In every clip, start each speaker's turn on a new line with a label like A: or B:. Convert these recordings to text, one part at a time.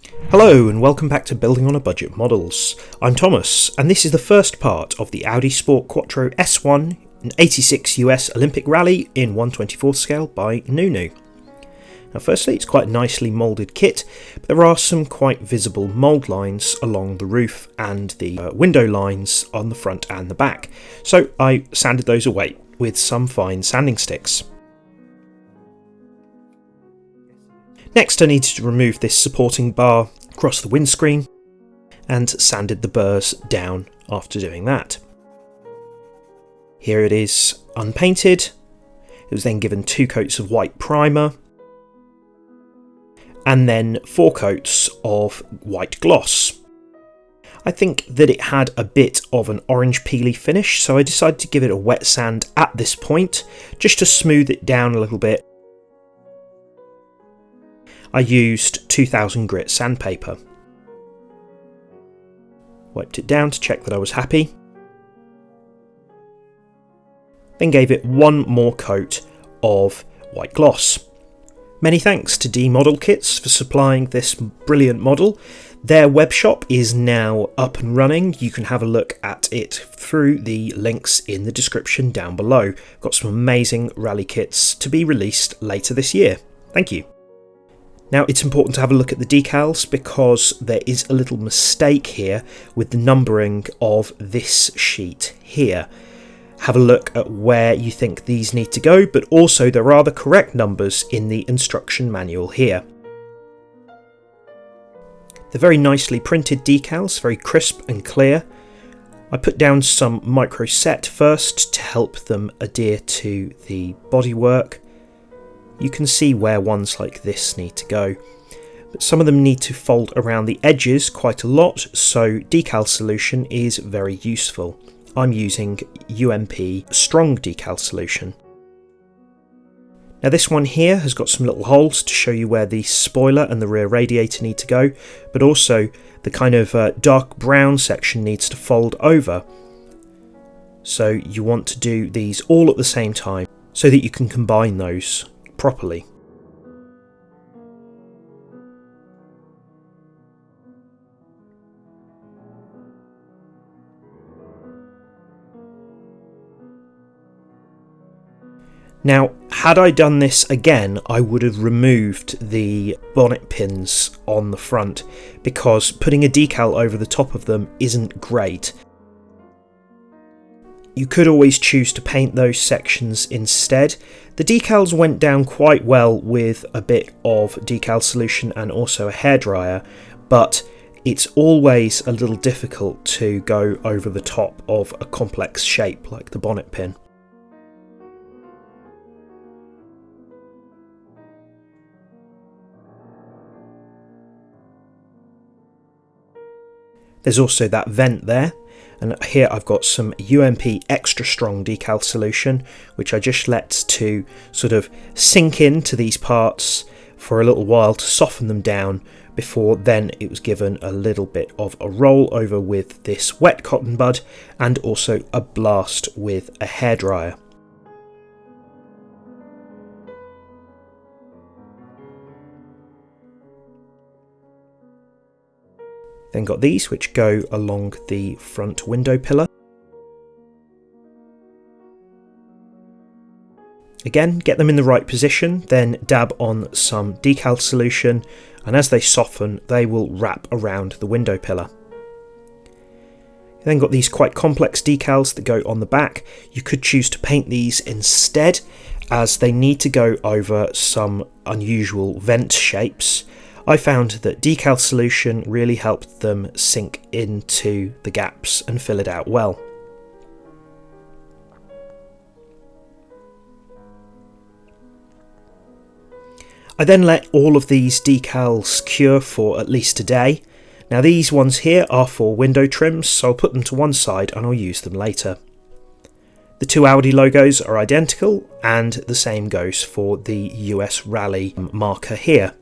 A: Hello and welcome back to Building on a Budget Models. I'm Thomas and this is the first part of the Audi Sport Quattro S1 an 86 US Olympic Rally in 1/24 scale by Nunu. Now firstly, it's quite a nicely moulded kit, but there are some quite visible mould lines along the roof and the window lines on the front and the back, so I sanded those away with some fine sanding sticks. Next I needed to remove this supporting bar across the windscreen and sanded the burrs down after doing that. Here it is unpainted. It was then given 2 coats of white primer and then 4 coats of white gloss. I think that it had a bit of an orange peely finish, so I decided to give it a wet sand at this point just to smooth it down a little bit. I used 2000 grit sandpaper. Wiped it down to check that I was happy. Then gave it one more coat of white gloss. Many thanks to D Model Kits for supplying this brilliant model. Their webshop is now up and running. You can have a look at it through the links in the description down below. Got some amazing rally kits to be released later this year. Thank you. Now it's important to have a look at the decals because there is a little mistake here with the numbering of this sheet here. Have a look at where you think these need to go, but also there are the correct numbers in the instruction manual here. They're very nicely printed decals, very crisp and clear. I put down some micro set first to help them adhere to the bodywork. You can see where ones like this need to go, but some of them need to fold around the edges quite a lot, so decal solution is very useful. I'm using UMP strong decal solution. Now this one here has got some little holes to show you where the spoiler and the rear radiator need to go, but also the kind of dark brown section needs to fold over. So you want to do these all at the same time so that you can combine those properly. Now, had I done this again, I would have removed the bonnet pins on the front because putting a decal over the top of them isn't great. You could always choose to paint those sections instead. The decals went down quite well with a bit of decal solution and also a hairdryer, but it's always a little difficult to go over the top of a complex shape like the bonnet pin. There's also that vent there. And here I've got some UMP extra strong decal solution, which I just let to sort of sink into these parts for a little while to soften them down before then it was given a little bit of a roll over with this wet cotton bud and also a blast with a hairdryer. Then got these which go along the front window pillar. Again, get them in the right position, then dab on some decal solution, and as they soften they will wrap around the window pillar. Then got these quite complex decals that go on the back. You could choose to paint these instead as they need to go over some unusual vent shapes. I found that decal solution really helped them sink into the gaps and fill it out well. I then let all of these decals cure for at least a day. Now these ones here are for window trims, so I'll put them to one side and I'll use them later. The 2 Audi logos are identical and the same goes for the US Rally marker here.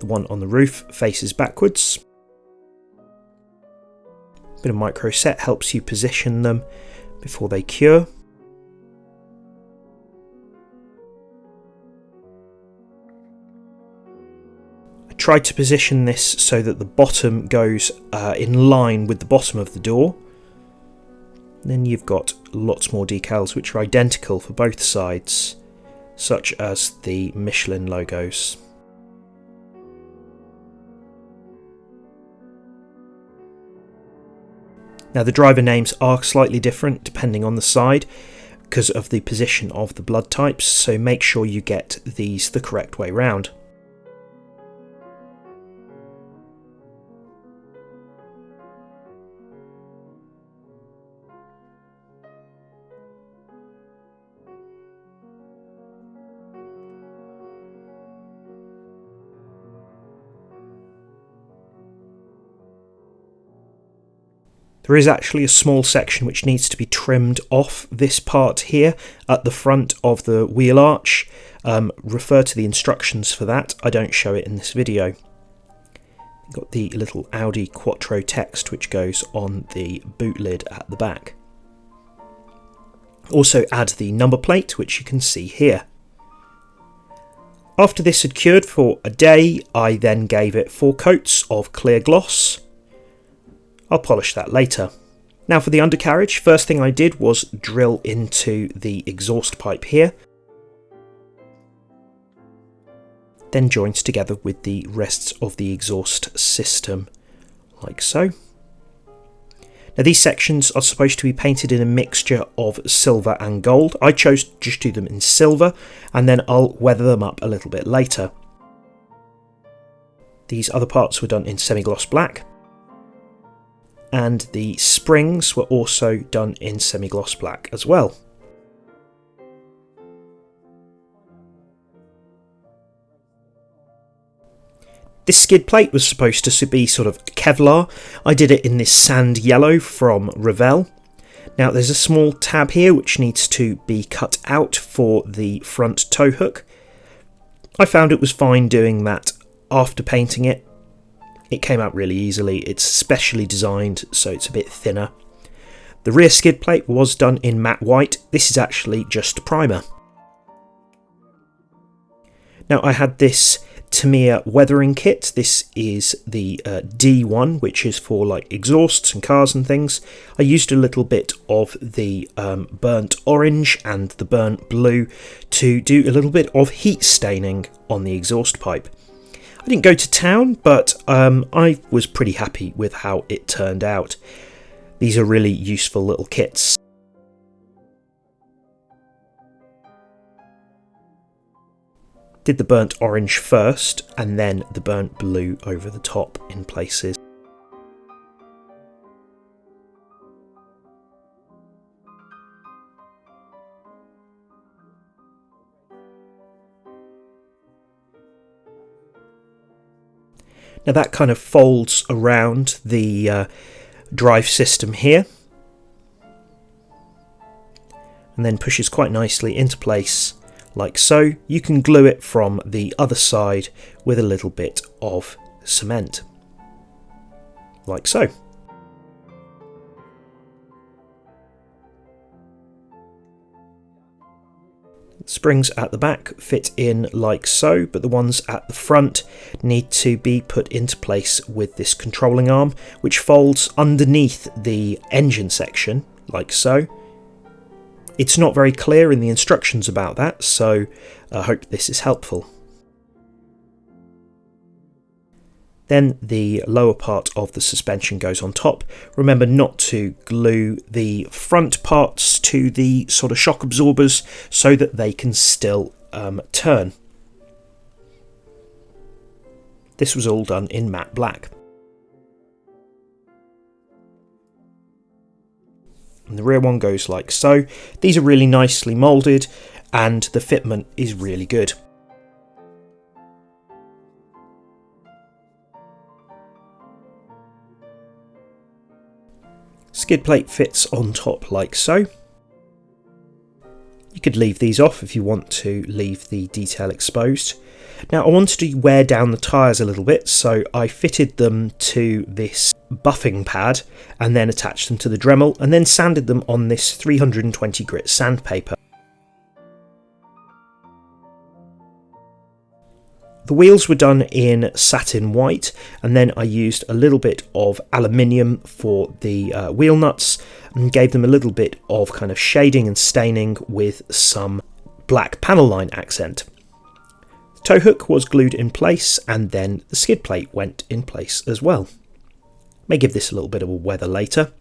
A: The one on the roof faces backwards. A bit of micro set helps you position them before they cure. Try to position this so that the bottom goes in line with the bottom of the door. Then you've got lots more decals which are identical for both sides, such as the Michelin logos. Now the driver names are slightly different depending on the side because of the position of the blood types, so make sure you get these the correct way round. There is actually a small section which needs to be trimmed off this part here at the front of the wheel arch. Refer to the instructions for that, I don't show it in this video. You've got the little Audi Quattro text which goes on the boot lid at the back. Also add the number plate which you can see here. After this had cured for a day, I then gave it 4 coats of clear gloss. I'll polish that later. Now for the undercarriage, first thing I did was drill into the exhaust pipe here, then joined together with the rest of the exhaust system, like so. Now these sections are supposed to be painted in a mixture of silver and gold. I chose to just do them in silver, and then I'll weather them up a little bit later. These other parts were done in semi-gloss black, and the springs were also done in semi-gloss black as well. This skid plate was supposed to be sort of Kevlar. I did it in this sand yellow from Revell. Now there's a small tab here which needs to be cut out for the front tow hook. I found it was fine doing that after painting it. It came out really easily. It's specially designed so it's a bit thinner. The rear skid plate was done in matte white. This is actually just primer. Now I had this Tamiya weathering kit. This is the D1, which is for like exhausts and cars and things. I used a little bit of the burnt orange and the burnt blue to do a little bit of heat staining on the exhaust pipe. I didn't go to town, but I was pretty happy with how it turned out. These are really useful little kits. Did the burnt orange first, and then the burnt blue over the top in places. Now that kind of folds around the drive system here, and then pushes quite nicely into place like so. You can glue it from the other side with a little bit of cement, like so. Springs at the back fit in like so, but the ones at the front need to be put into place with this controlling arm, which folds underneath the engine section, like so. It's not very clear in the instructions about that, so I hope this is helpful. Then the lower part of the suspension goes on top. Remember not to glue the front parts to the sort of shock absorbers so that they can still turn. This was all done in matte black. And the rear one goes like so. These are really nicely moulded and the fitment is really good. Skid plate fits on top like so. You could leave these off if you want to leave the detail exposed. Now I wanted to wear down the tyres a little bit, so I fitted them to this buffing pad and then attached them to the Dremel and then sanded them on this 320 grit sandpaper. The wheels were done in satin white, and then I used a little bit of aluminium for the wheel nuts and gave them a little bit of kind of shading and staining with some black panel line accent. The tow hook was glued in place, and then the skid plate went in place as well. May give this a little bit of a weather later.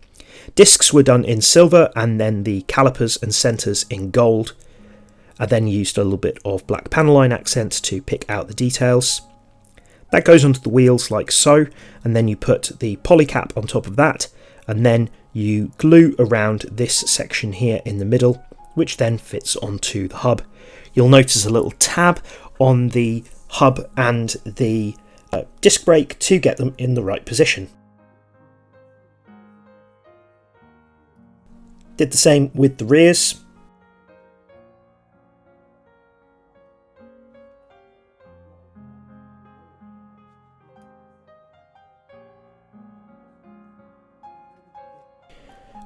A: Discs were done in silver, and then the calipers and centres in gold. I then used a little bit of black panel line accent to pick out the details. That goes onto the wheels like so, and then you put the polycap on top of that, and then you glue around this section here in the middle, which then fits onto the hub. You'll notice a little tab on the hub and the disc brake to get them in the right position. Did the same with the rears.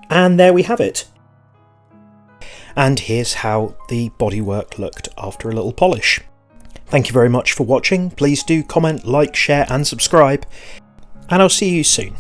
A: And there we have it. And here's how the bodywork looked after a little polish. Thank you very much for watching. Please do comment, like, share and subscribe, and I'll see you soon.